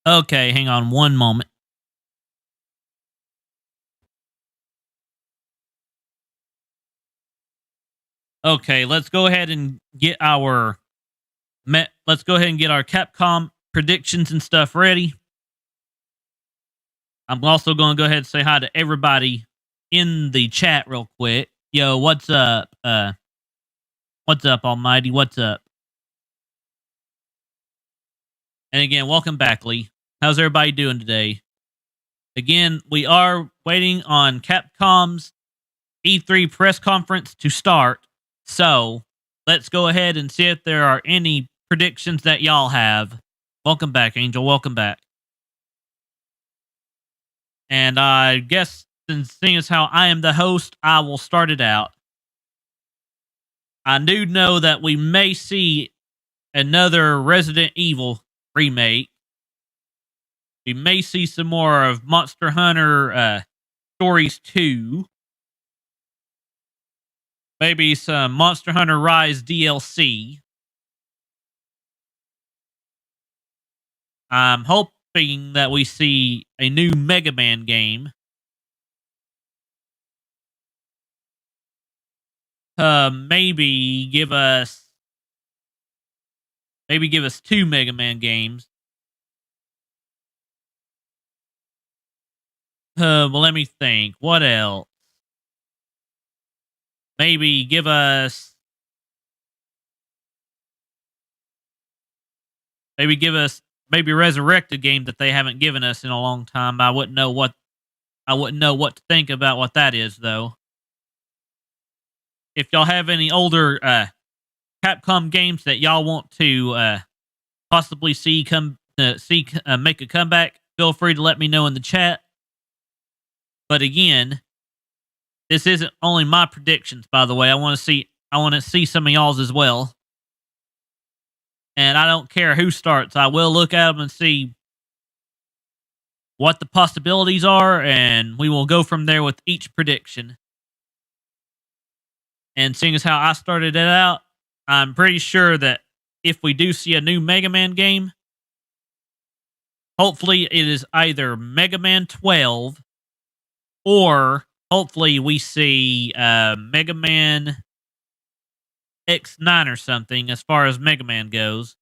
Okay, hang on one moment. Okay, let's go ahead and get our let's go ahead and get our Capcom predictions and stuff ready. I'm also going to go ahead and say hi to everybody in the chat real quick. Yo, what's up? What's up, Almighty? What's up? And again, welcome back, Lee. How's everybody doing today? Again, we are waiting on Capcom's E3 press conference to start. So let's go ahead and see if there are any predictions that y'all have. Welcome back, Angel. Welcome back. And I guess, since seeing as how I am the host, I will start it out. I do know that we may see another Resident Evil remake. We may see some more of Monster Hunter Stories 2. Maybe some Monster Hunter Rise DLC. I'm hoping that we see a new Mega Man game. Maybe give us two Mega Man games. Well, let me think. What else? Maybe give us maybe resurrect a game that they haven't given us in a long time. I wouldn't know what to think about what that is, though. If y'all have any older Capcom games that y'all want to possibly see make a comeback, feel free to let me know in the chat. But again, this isn't only my predictions, by the way. I want to see some of y'all's as well. And I don't care who starts. I will look at them and see what the possibilities are, and we will go from there with each prediction. And seeing as how I started it out, I'm pretty sure that if we do see a new Mega Man game, hopefully it is either Mega Man 12 or hopefully we see Mega Man X9 or something as far as Mega Man goes.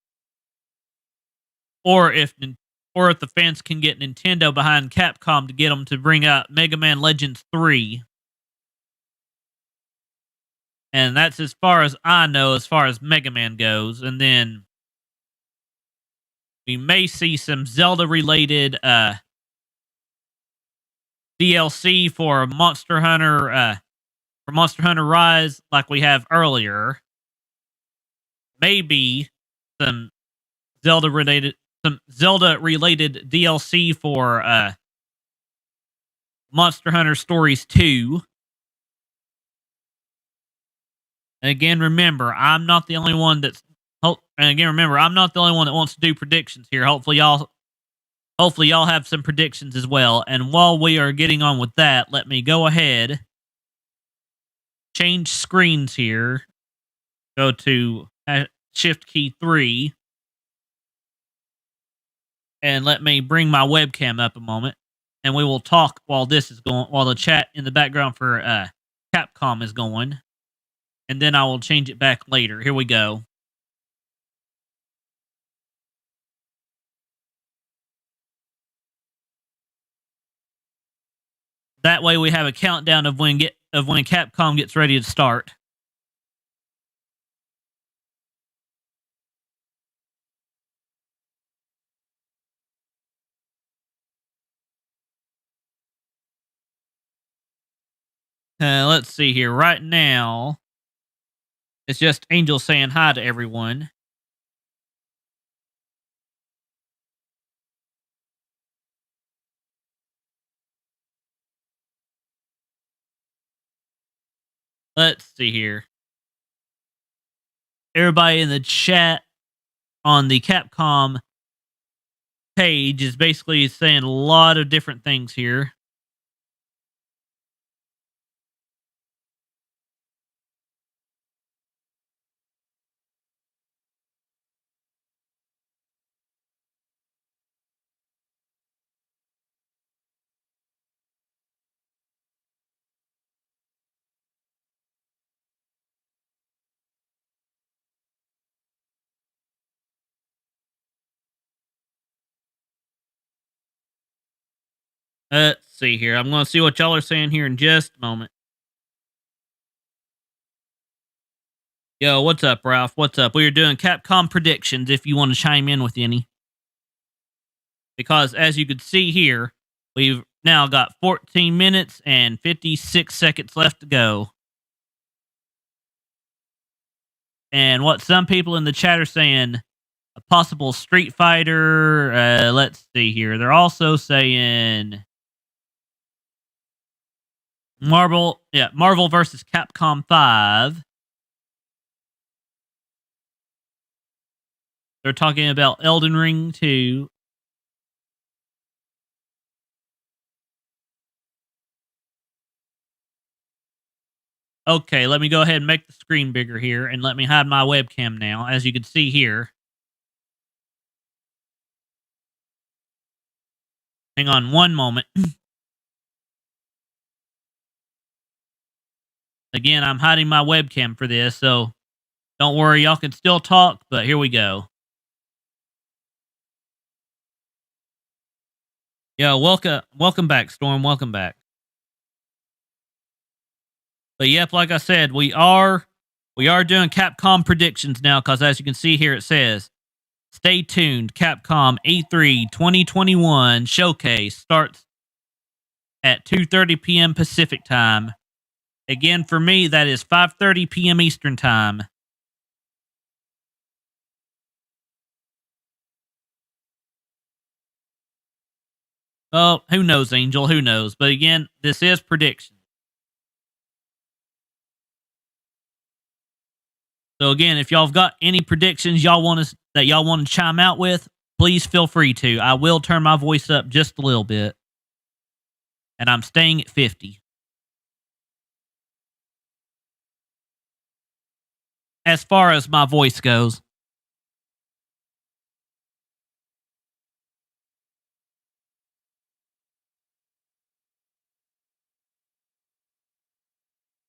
Or if the fans can get Nintendo behind Capcom to get them to bring out Mega Man Legends 3. And that's as far as I know as far as Mega Man goes. And then we may see some Zelda-related DLC for Monster Hunter Rise like we have earlier. Maybe some Zelda-related DLC for Monster Hunter Stories 2. And again, remember, I'm not the only one that wants to do predictions here. Hopefully y'all have some predictions as well. And while we are getting on with that, let me go ahead, change screens here. Go to Shift key 3. And let me bring my webcam up a moment. And we will talk while the chat in the background for Capcom is going. And then I will change it back later. Here we go. That way we have a countdown of when Capcom gets ready to start. Let's see here. Right now, it's just Angel saying hi to everyone. Let's see here. Everybody in the chat on the Capcom page is basically saying a lot of different things here. Let's see here. I'm going to see what y'all are saying here in just a moment. Yo, what's up, Ralph? What's up? We are doing Capcom predictions if you want to chime in with any. Because as you can see here, we've now got 14 minutes and 56 seconds left to go. And what some people in the chat are saying, a possible Street Fighter. Let's see here. They're also saying Marvel versus Capcom 5. They're talking about Elden Ring 2. Okay, let me go ahead and make the screen bigger here, and let me hide my webcam now. As you can see here. Hang on one moment. Again, I'm hiding my webcam for this, so don't worry, y'all can still talk, but here we go. Yeah, welcome back, Storm. Welcome back. But yep, like I said, we are doing Capcom predictions now, because as you can see here, it says, stay tuned. Capcom E3 2021 showcase starts at 2:30 p.m. Pacific time. Again, for me, that is 5:30 p.m. Eastern time. Oh, who knows, Angel? Who knows? But again, this is prediction. So again, if y'all have got any predictions y'all want to chime out with, please feel free to. I will turn my voice up just a little bit. And I'm staying at 50. As far as my voice goes.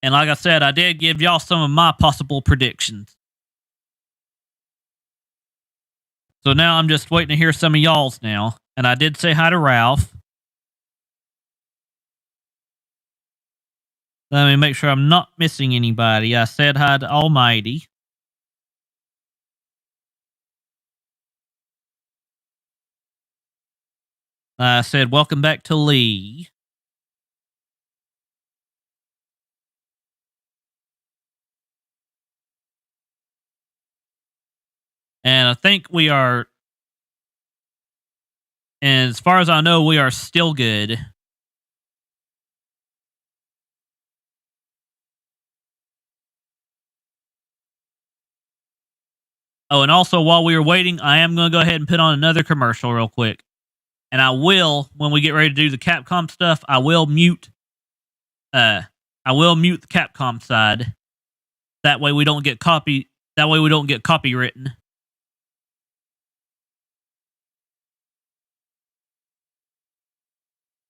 And like I said, I did give y'all some of my possible predictions. So now I'm just waiting to hear some of y'all's now. And I did say hi to Ralph. Let me make sure I'm not missing anybody. I said hi to Almighty. I said welcome back to Lee. And I think we are, and as far as I know, we are still good. Oh, and also while we were waiting, I am going to go ahead and put on another commercial real quick. And I will, when we get ready to do the Capcom stuff, I will mute the Capcom side. That way we don't get copywritten.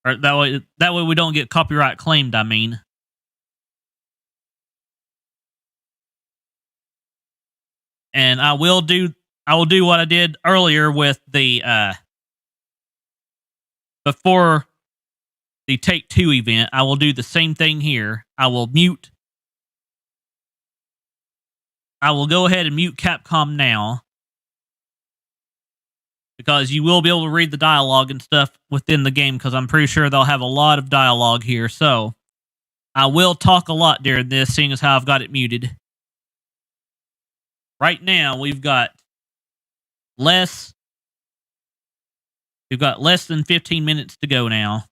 Or that way we don't get copyright claimed, I mean. And I will do what I did earlier with the before the Take 2 event. I will do the same thing here. I will go ahead and mute Capcom now, because you will be able to read the dialogue and stuff within the game, because I'm pretty sure they'll have a lot of dialogue here. So I will talk a lot during this, seeing as how I've got it muted. Right now, we've got less than 15 minutes to go now.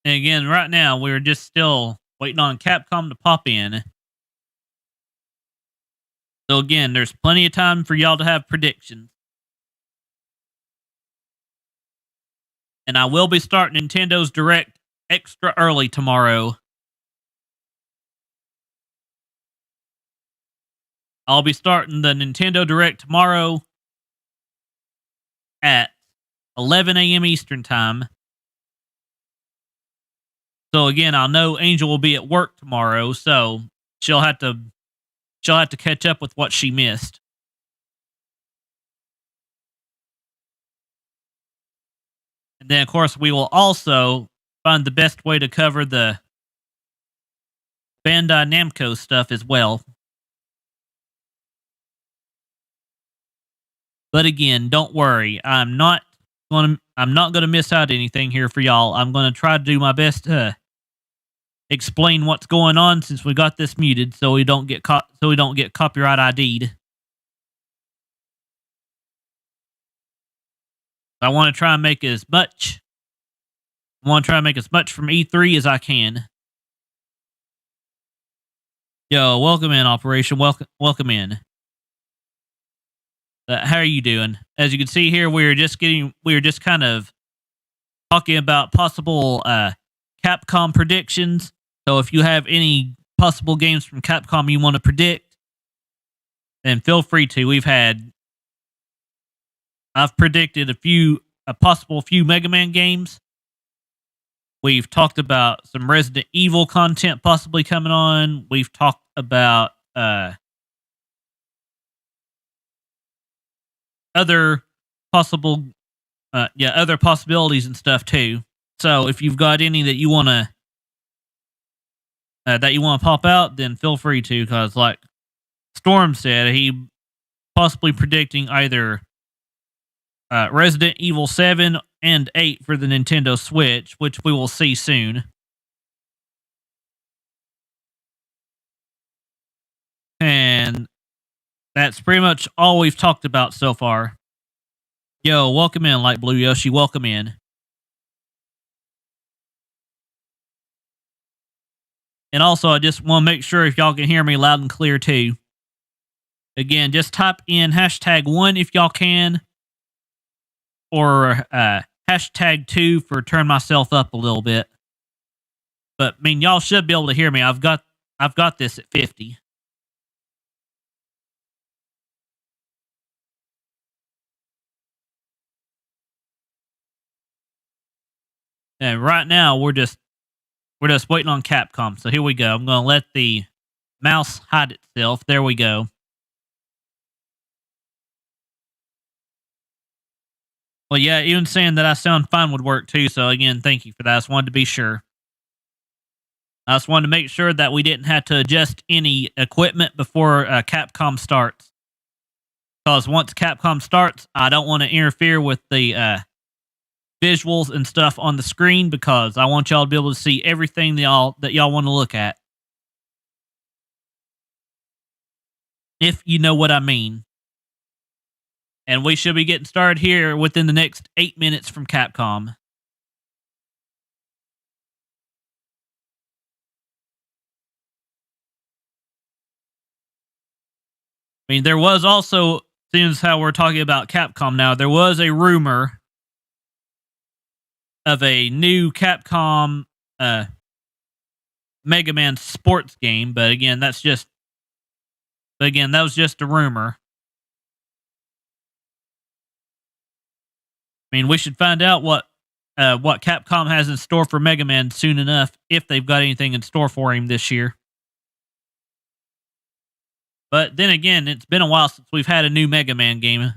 And again, right now, we're just still waiting on Capcom to pop in. So again, there's plenty of time for y'all to have predictions. And I will be starting Nintendo's Direct extra early tomorrow. I'll be starting the Nintendo Direct tomorrow at 11 a.m. Eastern time. So again, I'll know Angel will be at work tomorrow, so she'll have to catch up with what she missed. And then, of course, we will also find the best way to cover the Bandai Namco stuff as well. But again, don't worry. I'm not gonna miss out anything here for y'all. I'm gonna try to do my best to explain what's going on since we got this muted, so we don't get copyright ID'd. I want to try and make as much. I want to try and make as much from E3 as I can. Yo, welcome in, Operation. Welcome in. How are you doing? As you can see here, we are just kind of talking about possible Capcom predictions. So if you have any possible games from Capcom you want to predict, then feel free to. I've predicted a possible few Mega Man games. We've talked about some Resident Evil content possibly coming on. We've talked about other possibilities and stuff too. So if you've got any that you want to pop out, then feel free to, because like Storm said, he possibly predicting either Resident Evil 7 and 8 for the Nintendo Switch, which we will see soon. And that's pretty much all we've talked about so far. Yo, welcome in, Light Blue Yoshi. Welcome in. And also, I just want to make sure if y'all can hear me loud and clear too. Again, just type in #1 if y'all can, or #2 for turn myself up a little bit. But I mean, y'all should be able to hear me. I've got this at 50. And right now we're just waiting on Capcom. So here we go. I'm going to let the mouse hide itself. There we go. Well, yeah, even saying that I sound fine would work too. So again, thank you for that. I just wanted to be sure. I just wanted to make sure that we didn't have to adjust any equipment before Capcom starts. Because once Capcom starts, I don't want to interfere with the visuals and stuff on the screen, because I want y'all to be able to see everything that y'all want to look at. If you know what I mean. And we should be getting started here within the next 8 minutes from Capcom. I mean, there was also, seems how we're talking about Capcom now, there was a rumor of a new Capcom Mega Man sports game, but again, that was just a rumor. I mean, we should find out what Capcom has in store for Mega Man soon enough, if they've got anything in store for him this year. But then again, it's been a while since we've had a new Mega Man game.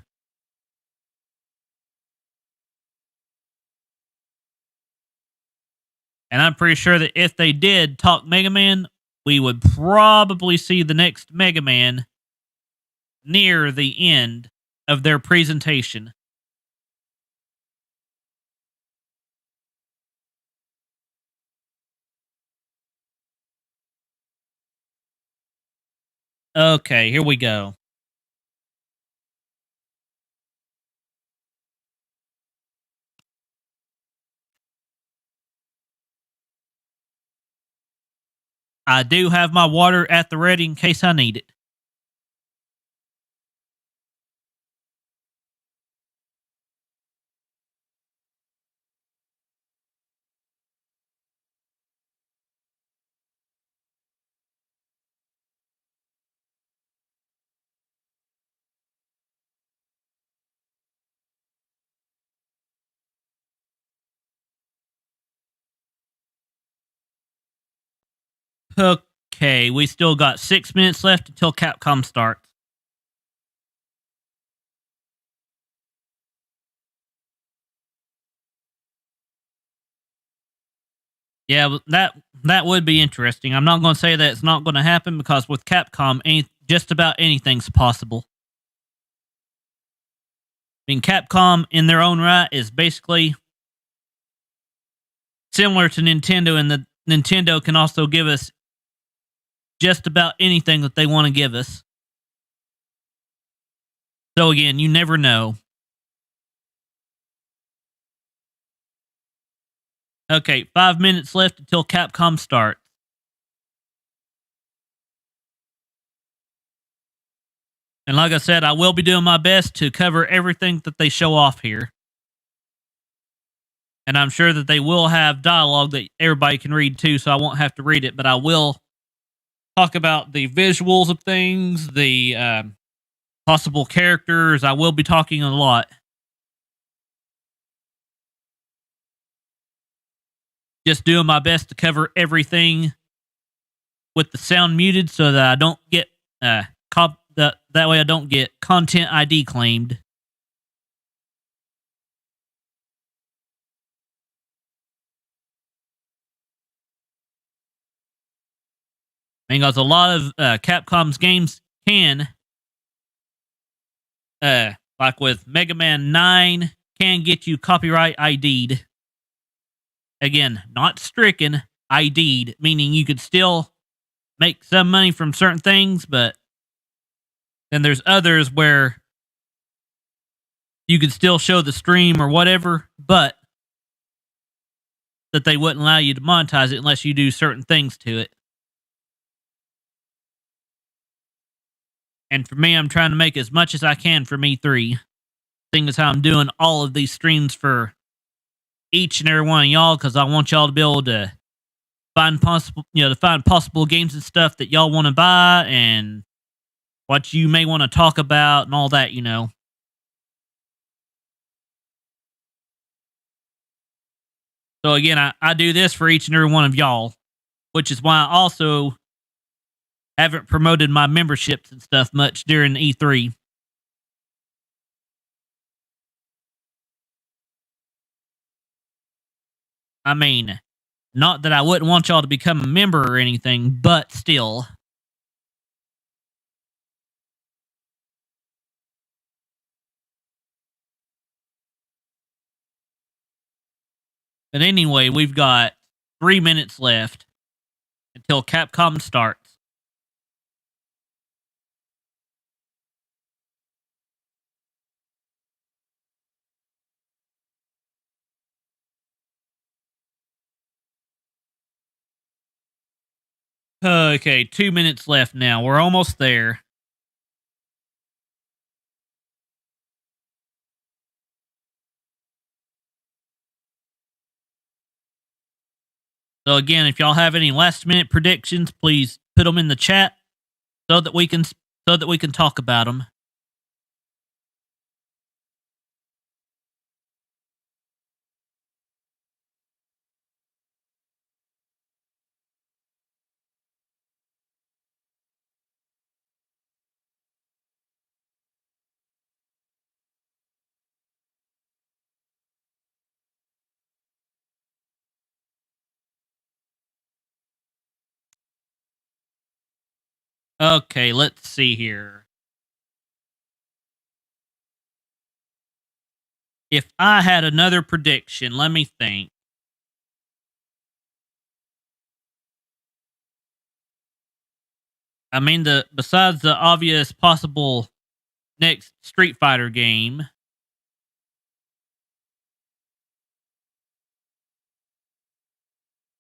And I'm pretty sure that if they did talk Mega Man, we would probably see the next Mega Man near the end of their presentation. Okay, here we go. I do have my water at the ready in case I need it. Okay, we still got 6 minutes left until Capcom starts. Yeah, that would be interesting. I'm not going to say that it's not going to happen because with Capcom, just about anything's possible. I mean, Capcom in their own right is basically similar to Nintendo, and the Nintendo can also give us just about anything that they want to give us. So again, you never know. Okay, 5 minutes left until Capcom starts. And like I said, I will be doing my best to cover everything that they show off here. And I'm sure that they will have dialogue that everybody can read too, so I won't have to read it, but I will talk about the visuals of things, the possible characters. I will be talking a lot. Just doing my best to cover everything with the sound muted so that I don't get that way I don't get content ID claimed. Because a lot of Capcom's games can, like with Mega Man 9, can get you copyright ID'd. Again, not stricken, ID'd, meaning you could still make some money from certain things, but then there's others where you could still show the stream or whatever, but that they wouldn't allow you to monetize it unless you do certain things to it. And for me, I'm trying to make as much as I can from E3. Seeing as how I'm doing all of these streams for each and every one of y'all, because I want y'all to be able to find possible games and stuff that y'all want to buy and what you may want to talk about and all that, So again, I do this for each and every one of y'all, which is why I also haven't promoted my memberships and stuff much during E3. I mean, not that I wouldn't want y'all to become a member or anything, but still. But anyway, we've got 3 minutes left until Capcom starts. Okay, 2 minutes left now. We're almost there. So again, if y'all have any last minute predictions, please put them in the chat so that we can talk about them. Okay, let's see here. If I had another prediction, let me think. I mean, besides the obvious possible next Street Fighter game,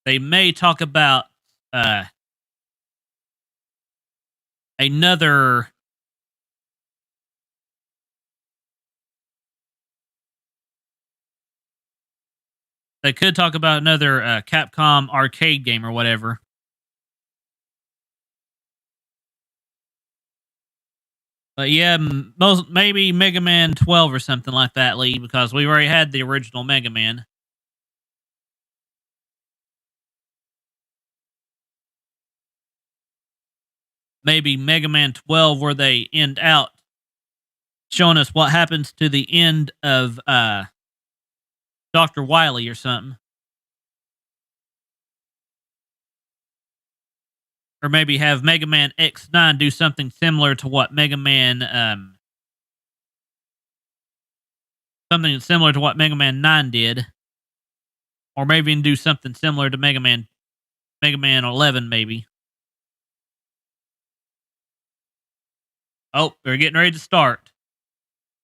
they may talk about another. They could talk about another Capcom arcade game or whatever. But yeah, maybe Mega Man 12 or something like that, Lee, because we already had the original Mega Man. maybe Mega Man 12 where they end out showing us what happens to the end of Dr. Wily or something. Or maybe have Mega Man X9 do something similar to what Mega Man something similar to what Mega Man 9 did. Or maybe even do something similar to Mega Man 11 maybe. Oh, they're getting ready to start.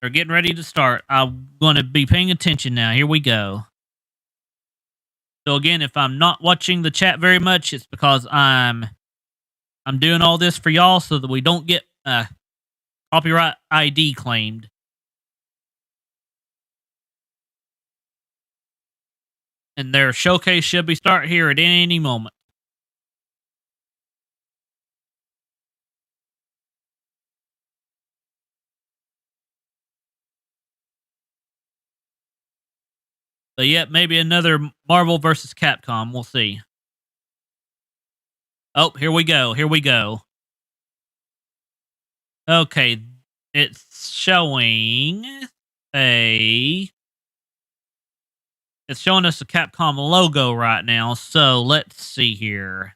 They're getting ready to start. I'm going to be paying attention now. Here we go. So again, if I'm not watching the chat very much, it's because I'm doing all this for y'all so that we don't get copyright ID claimed. And their showcase should be start here at any moment. So yeah, maybe another Marvel versus Capcom. We'll see. Oh, here we go. Here we go. Okay, it's showing it's showing us the Capcom logo right now. So let's see here.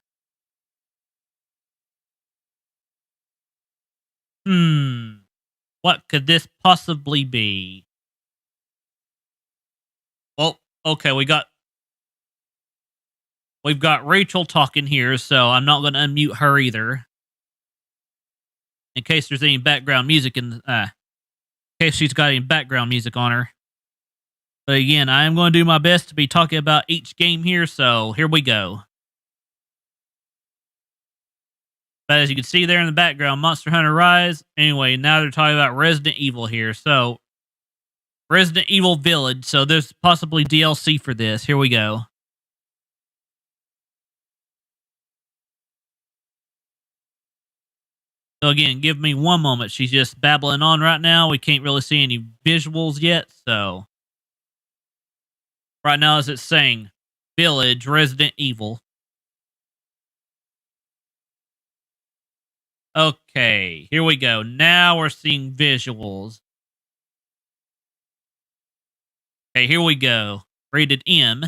What could this possibly be? Well, okay, we've got Rachel talking here, so I'm not going to unmute her either. In case there's any background music in case she's got any background music on her. But again, I am going to do my best to be talking about each game here, so here we go. But as you can see there in the background, Monster Hunter Rise. Anyway, now they're talking about Resident Evil here. So, Resident Evil Village. So, there's possibly DLC for this. Here we go. So, again, give me one moment. She's just babbling on right now. We can't really see any visuals yet. So, right now, as it's saying, Village, Resident Evil. Okay, here we go. Now we're seeing visuals. Okay, here we go. Rated M.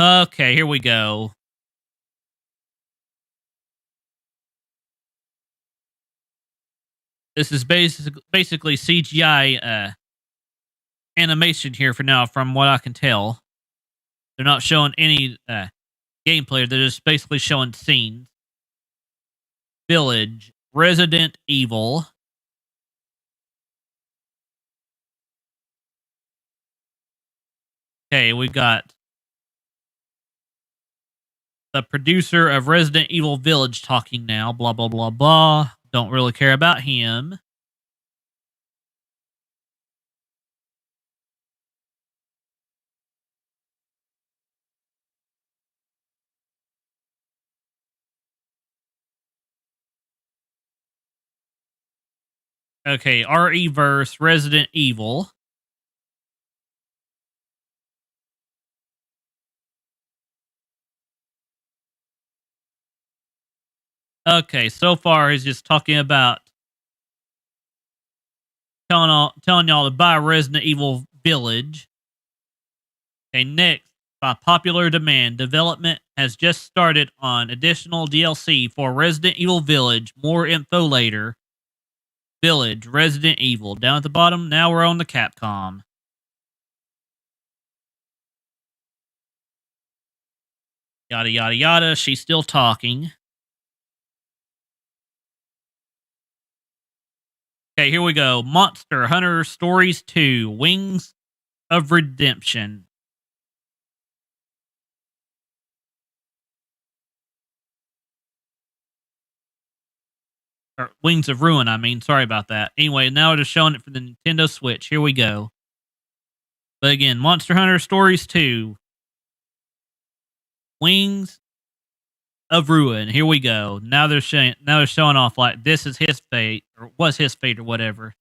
Okay, here we go. This is basically CGI animation here for now, from what I can tell. They're not showing any gameplay. They're just basically showing scenes. Village, Resident Evil. Okay, we got the producer of Resident Evil Village talking now. Blah, blah, blah, blah. Don't really care about him. Okay, RE-verse, Resident Evil. Okay, so far he's just talking about telling y'all to buy Resident Evil Village. Okay, next, by popular demand, development has just started on additional DLC for Resident Evil Village. More info later. Village, Resident Evil. Down at the bottom, now we're on the Capcom. Yada, yada, yada. She's still talking. Okay, here we go. Monster Hunter Stories 2, Wings of Redemption. Or Wings of Ruin, I mean. Sorry about that. Anyway, now they're showing it for the Nintendo Switch. Here we go. But again, Monster Hunter Stories 2, Wings of Ruin. Here we go. Now they're showing off like this is his fate, or was his fate, or whatever.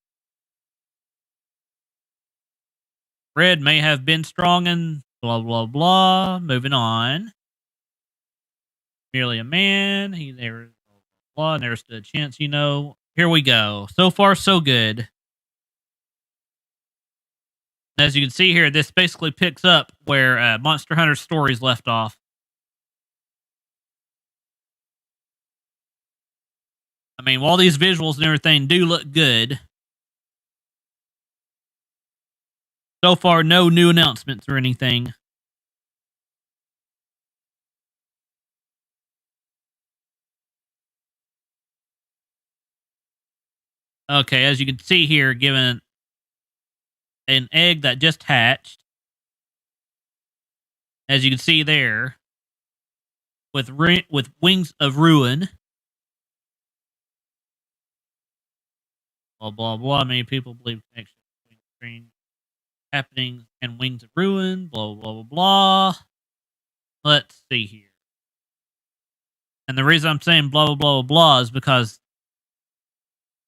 Red may have been strong and blah blah blah. Moving on. merely a man. He never blah, never stood a chance, you know. Here we go. So far, so good. As you can see here, this basically picks up where Monster Hunter Stories left off. I mean, while these visuals and everything do look good, so far, no new announcements or anything. Okay, as you can see here, given an egg that just hatched, as you can see there, with wings of ruin. Blah blah blah. Many people believe connection between strange happenings and wings of ruin. Blah blah blah blah. Let's see here. And the reason I'm saying blah blah blah blah is because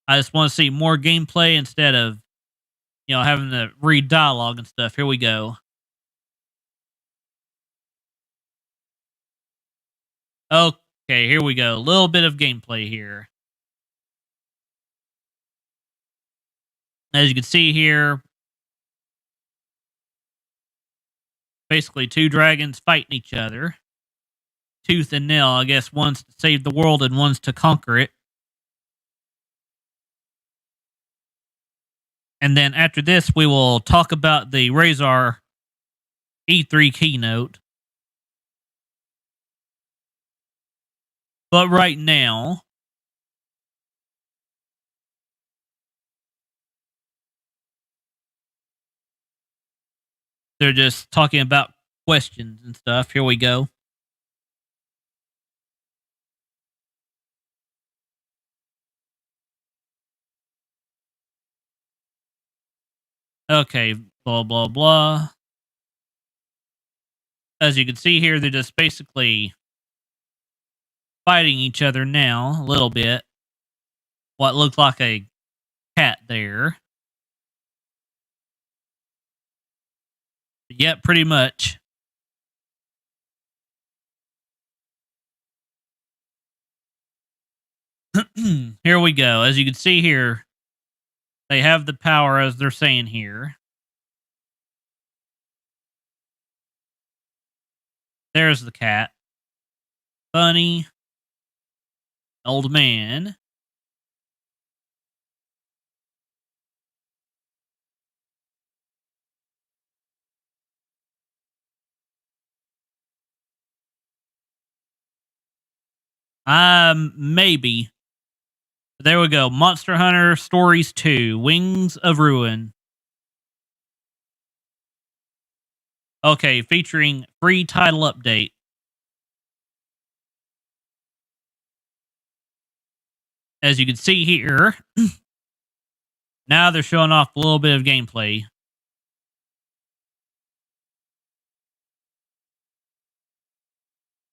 I just want to see more gameplay instead of having to read dialogue and stuff. Here we go. Okay, here we go. A little bit of gameplay here. As you can see here, basically two dragons fighting each other. Tooth and nail. I guess one's to save the world and one's to conquer it. And then after this, we will talk about the Razor E3 keynote. But right now, they're just talking about questions and stuff. Here we go. Okay, blah, blah, blah. As you can see here, they're just basically fighting each other now a little bit. What looked like a cat there. Yep, pretty much. Here we go. As you can see here, they have the power, as they're saying here. There's the cat. Bunny. Old man. Maybe. There we go. Monster Hunter Stories 2, Wings of Ruin. Okay, featuring free title update. As you can see here, now they're showing off a little bit of gameplay.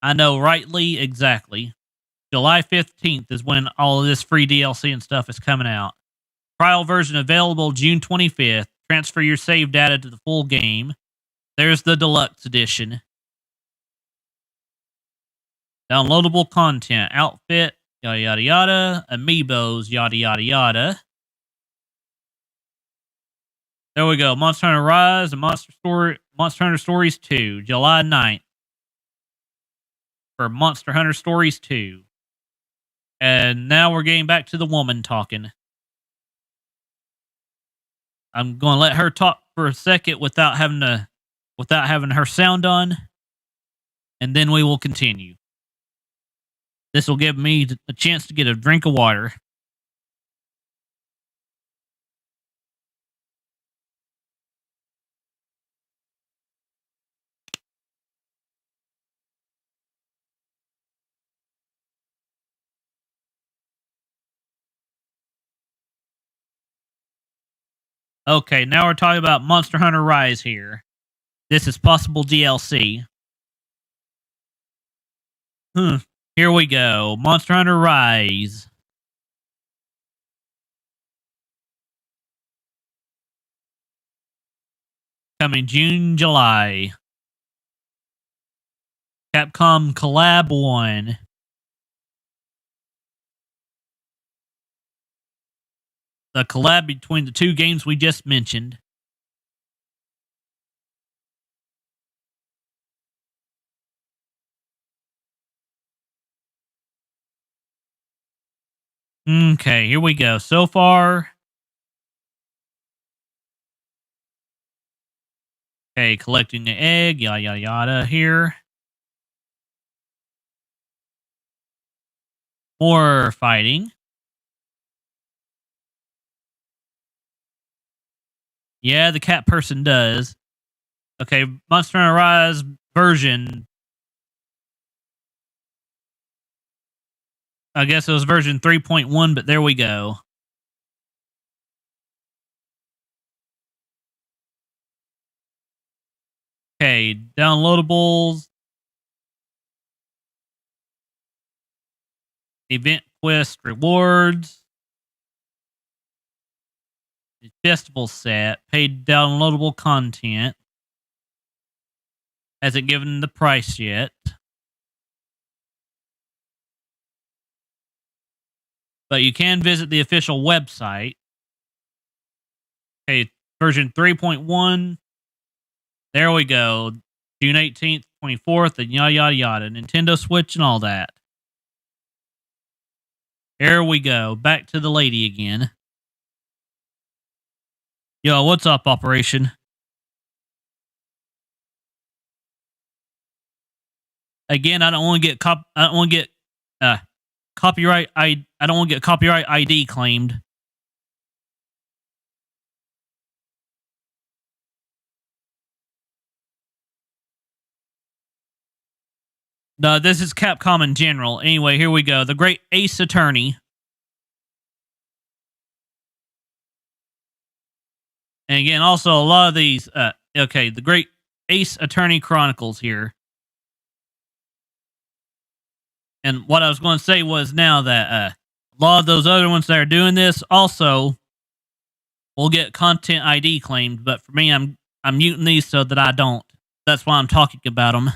I know, rightly, exactly. July 15th is when all of this free DLC and stuff is coming out. Trial version available June 25th. Transfer your save data to the full game. There's the deluxe edition. Downloadable content, outfit, yada yada yada, amiibos, yada yada yada. There we go. Monster Hunter Rise and Monster Hunter Stories 2, July 9th. For Monster Hunter Stories 2. And now we're getting back to the woman talking. I'm going to let her talk for a second without having her sound on, and then we will continue. This will give me a chance to get a drink of water. Okay, now we're talking about Monster Hunter Rise here. This is possible DLC. Here we go. Monster Hunter Rise. Coming June, July. Capcom Collab 1. The collab between the two games we just mentioned. Okay, here we go. So far. Okay, collecting the egg, yada yada yada here. More fighting. Yeah, the cat person does. Okay, Monster Hunter Rise version. I guess it was version 3.1, but there we go. Okay, downloadables. Event quest rewards. The festival set. Paid downloadable content. Hasn't given the price yet. But you can visit the official website. Okay, version 3.1. There we go. June 18th, 24th, and yada yada yada. Nintendo Switch and all that. Here we go. Back to the lady again. Yo, what's up, Operation? Again, I don't want to get copyright. I don't want to get copyright ID claimed. No, this is Capcom in general. Anyway, here we go. The Great Ace Attorney. And again, also a lot of these. Okay, the Great Ace Attorney Chronicles here. And what I was going to say was now that a lot of those other ones that are doing this also will get content ID claimed. But for me, I'm muting these so that I don't. That's why I'm talking about them.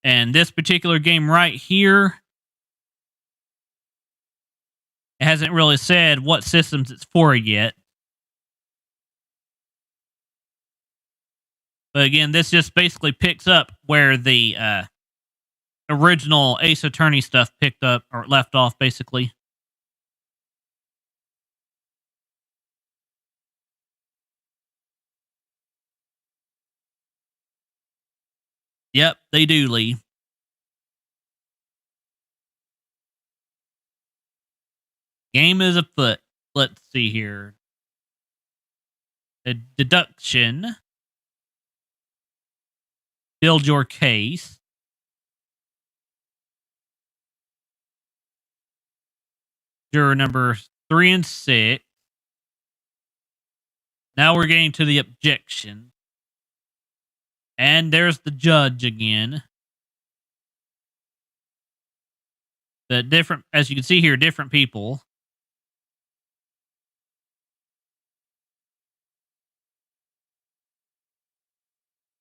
And this particular game right here, it hasn't really said what systems it's for yet. But again, this just basically picks up where the original Ace Attorney stuff picked up or left off, basically. Yep, they do, Lee. Game is afoot. Let's see here. A deduction. Build your case. Juror number 3 and 6. Now we're getting to the objection. And there's the judge again. The different, as you can see here, different people.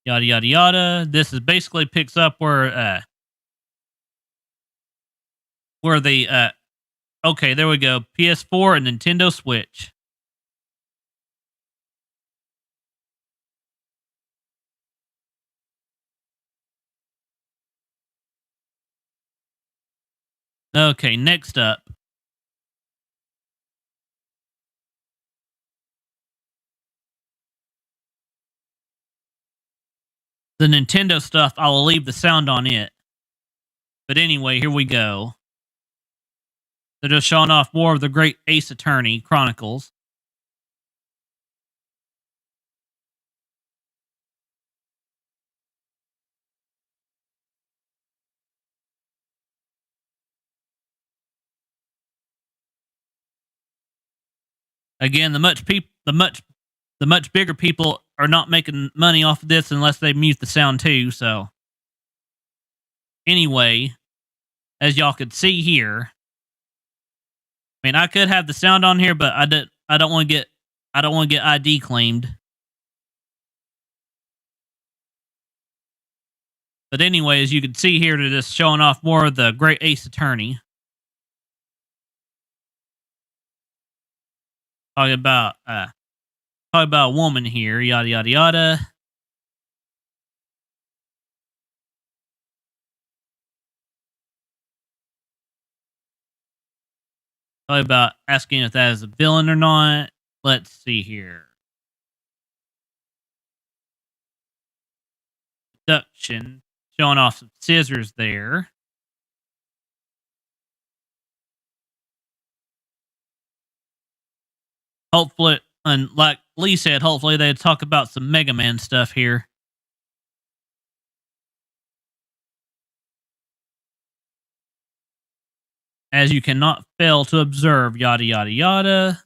Yada yada yada. This is basically picks up where the okay, there we go. PS4 and Nintendo Switch. Okay, next up. The Nintendo stuff, I will leave the sound on it. But anyway, here we go. They're just showing off more of the Great Ace Attorney Chronicles. Again, the much bigger people are not making money off of this unless they mute the sound too. So, anyway, as y'all could see here, I mean, I could have the sound on here, but I don't want to get ID claimed. But anyway, as you can see here, they're just showing off more of the Great Ace Attorney. Talking about a woman here, yada yada yada. Talking about asking if that is a villain or not. Let's see here. Production, showing off some scissors there. Hopefully, and like Lee said, hopefully they talk about some Mega Man stuff here. As you cannot fail to observe, yada yada yada.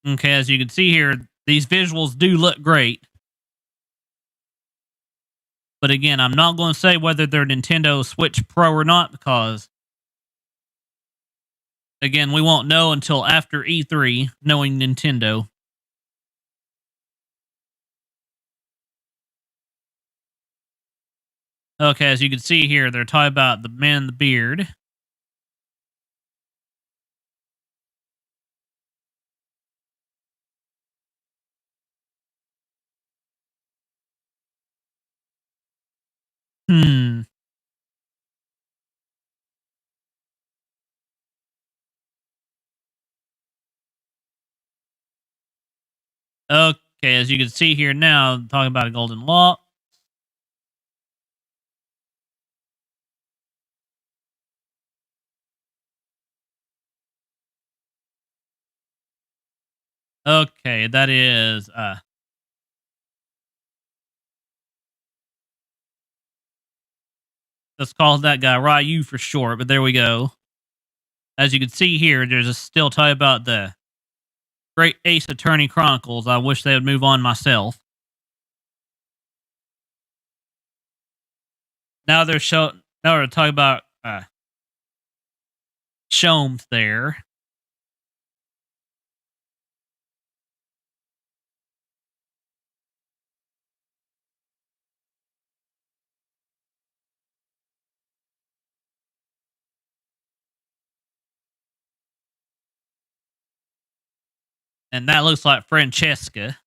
Okay, as you can see here, these visuals do look great. But again, I'm not going to say whether they're Nintendo Switch Pro or not, because again, we won't know until after E3, knowing Nintendo. Okay, as you can see here, they're talking about the man in the beard. Hmm. Okay, as you can see here now, talking about a golden lock. Okay, that is let's call that guy Ryu for short, but there we go. As you can see here, there's a still talking about the Great Ace Attorney Chronicles. I wish they would move on myself. Now they're talking about Sholmes there. And that looks like Francesca.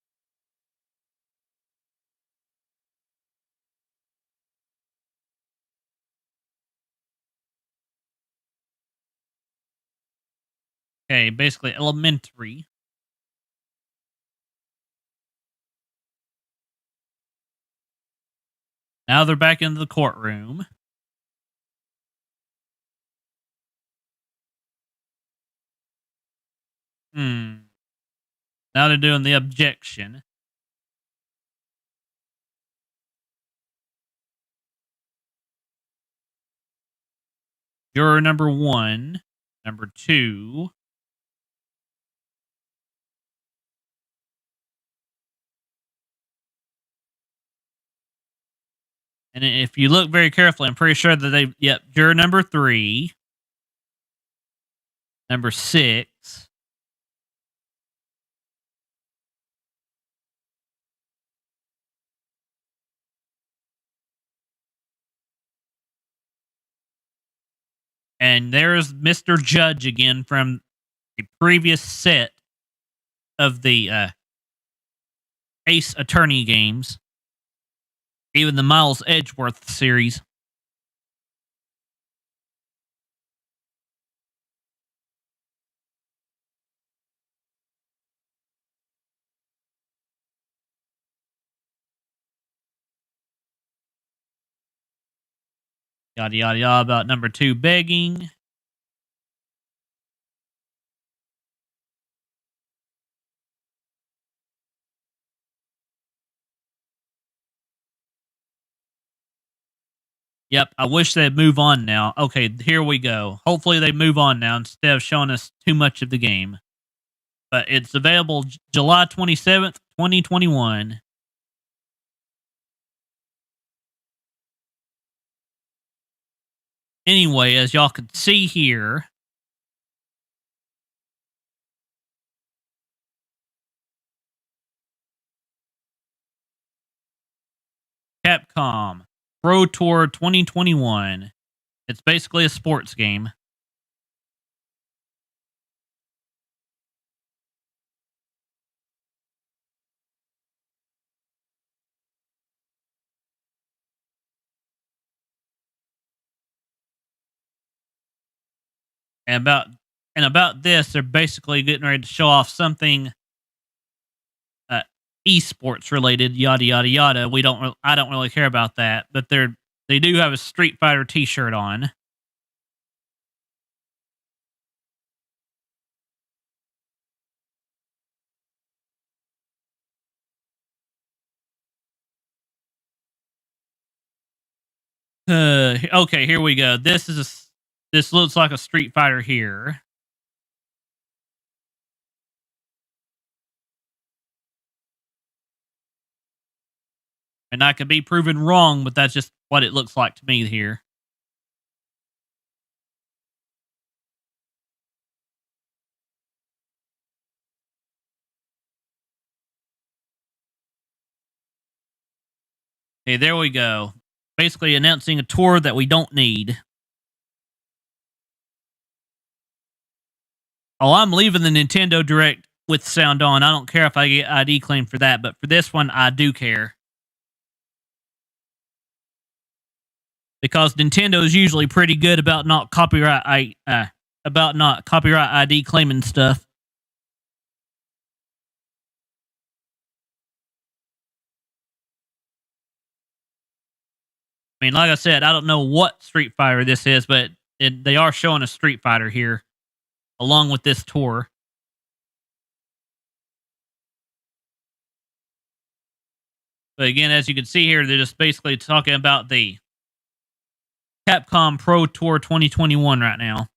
Okay, basically elementary. Now they're back into the courtroom. Now they're doing the objection. Juror number 1, number 2. And if you look very carefully, I'm pretty sure that juror number 3, number 6, and there's Mr. Judge again from the previous set of the Ace Attorney games, even the Miles Edgeworth series. Yada yada yada about number 2 begging. Yep, I wish they'd move on now. Okay, here we go. Hopefully they move on now instead of showing us too much of the game. But it's available July 27th, 2021. anyway, as y'all can see here, Capcom Pro Tour 2021. It's basically a sports game. And about this, they're basically getting ready to show off something esports related, yada yada yada. I don't really care about that, but they do have a Street Fighter T-shirt on. Okay, here we go. This looks like a Street Fighter here. And I could be proven wrong, but that's just what it looks like to me here. Okay, there we go. Basically announcing a tour that we don't need. Oh, I'm leaving the Nintendo Direct with sound on. I don't care if I get ID claim for that, but for this one, I do care. Because Nintendo is usually pretty good about not copyright ID claiming stuff. I mean, like I said, I don't know what Street Fighter this is, but they are showing a Street Fighter here along with this tour. But again, as you can see here, they're just basically talking about the Capcom Pro Tour 2021 right now.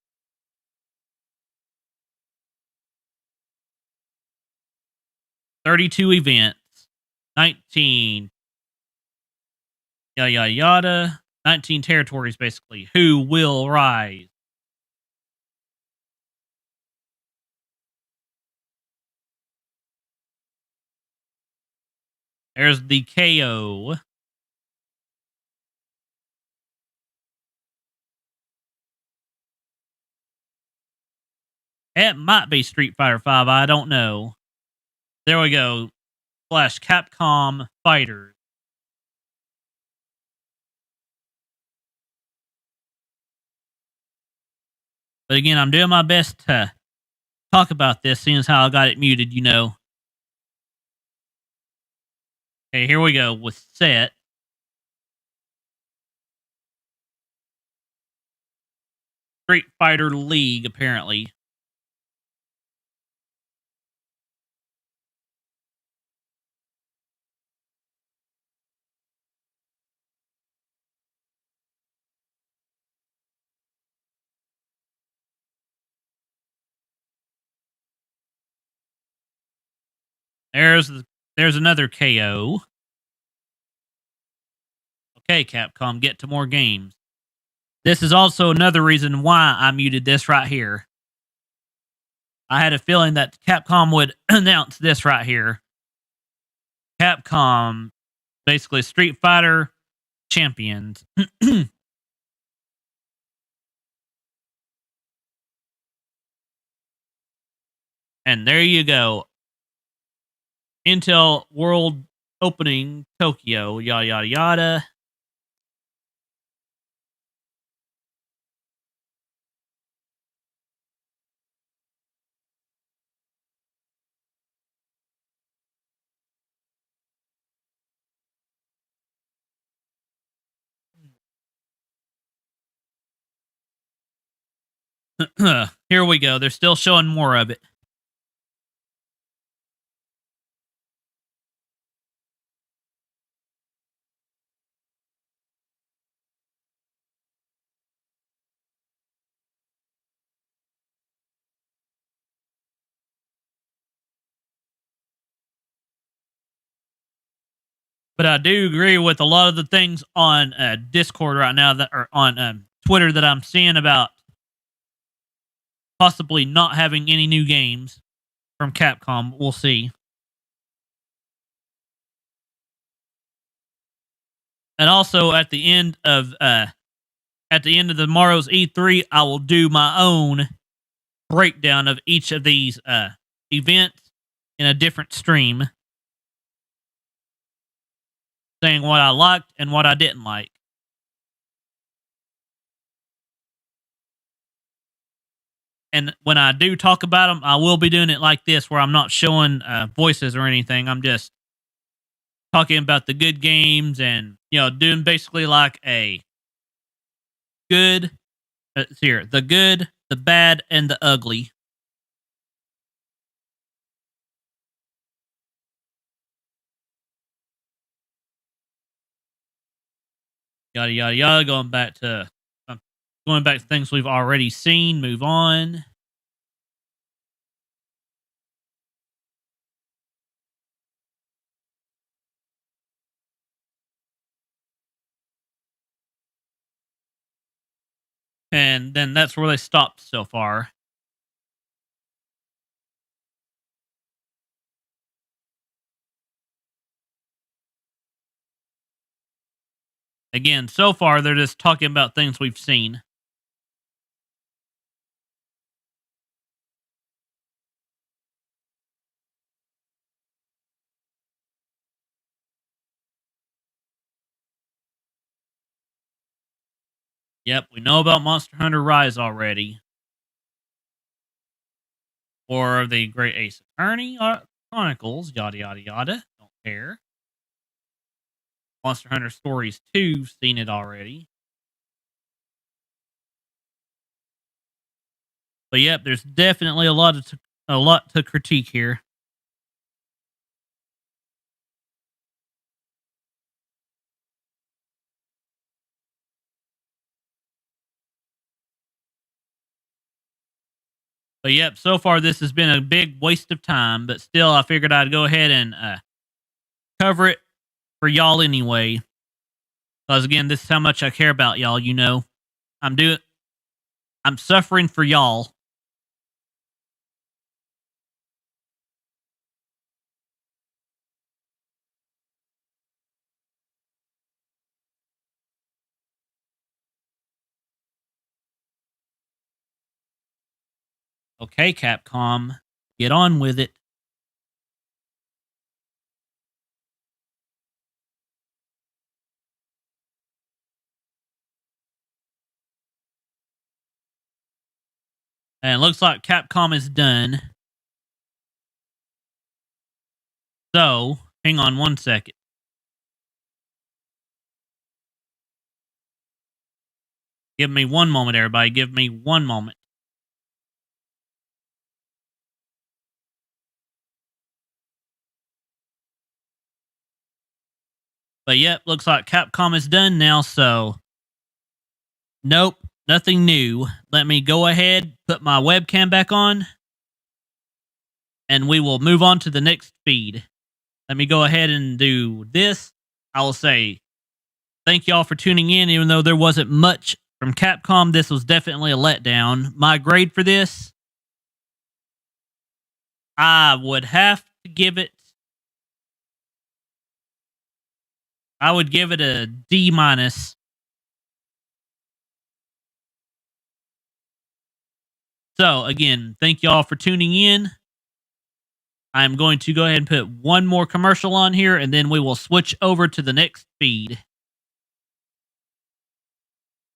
"32 events, 19 yada yada yada, 19 territories basically. Who will rise?" There's the KO. It might be Street Fighter 5. I don't know. There we go. Slash Capcom Fighters. But again, I'm doing my best to talk about this, seeing as how I got it muted, you know. Okay, here we go with set. Street Fighter League, apparently. There's another KO. Okay, Capcom, get to more games. This is also another reason why I muted this right here. I had a feeling that Capcom would announce this right here. Capcom, basically Street Fighter Champions. And there you go. Intel World Opening Tokyo, yada yada yada. Here we go. They're still showing more of it. But I do agree with a lot of the things on Discord right now that are on Twitter that I'm seeing about possibly not having any new games from Capcom. We'll see. And also at the end of tomorrow's E3, I will do my own breakdown of each of these events in a different stream, saying what I liked and what I didn't like. And when I do talk about them, I will be doing it like this, where I'm not showing voices or anything. I'm just talking about the good games and, doing basically like a good, the good, the bad, and the ugly. Yada, yada, yada. Going back to things we've already seen. Move on. And then that's where they stopped so far. Again, so far they're just talking about things we've seen. Yep, we know about Monster Hunter Rise already. Or the Great Ace Attorney Chronicles, yada, yada, yada. Don't care. Monster Hunter Stories 2, seen it already. But yep, there's definitely a lot to critique here. But yep, so far this has been a big waste of time, but still I figured I'd go ahead and cover it for y'all anyway. Because again, this is how much I care about y'all, I'm suffering for y'all. Okay, Capcom, get on with it. And it looks like Capcom is done. So, hang on one second. Give me one moment, everybody. Give me one moment. But yep, looks like Capcom is done now, so nope, nothing new. Let me go ahead, put my webcam back on, and we will move on to the next feed. Let me go ahead and do this. I will say thank y'all for tuning in, even though there wasn't much from Capcom. This was definitely a letdown. My grade for this, I would have to give it, a D minus. So again, thank y'all for tuning in. I'm going to go ahead and put one more commercial on here, and then we will switch over to the next feed.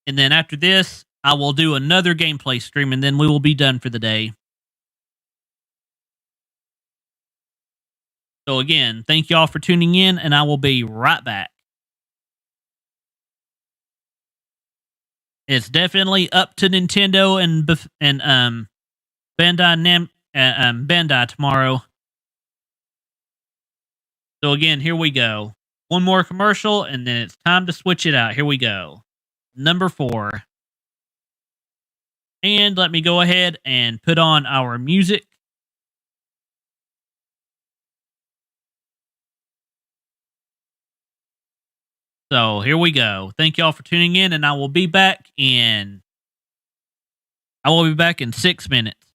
And then after this, I will do another gameplay stream, and then we will be done for the day. So again, thank y'all for tuning in, and I will be right back. It's definitely up to Nintendo and Bandai tomorrow. So again, here we go. One more commercial, and then it's time to switch it out. Here we go. Number 4. And let me go ahead and put on our music. So here we go. Thank y'all for tuning in, and I will be back in 6 minutes.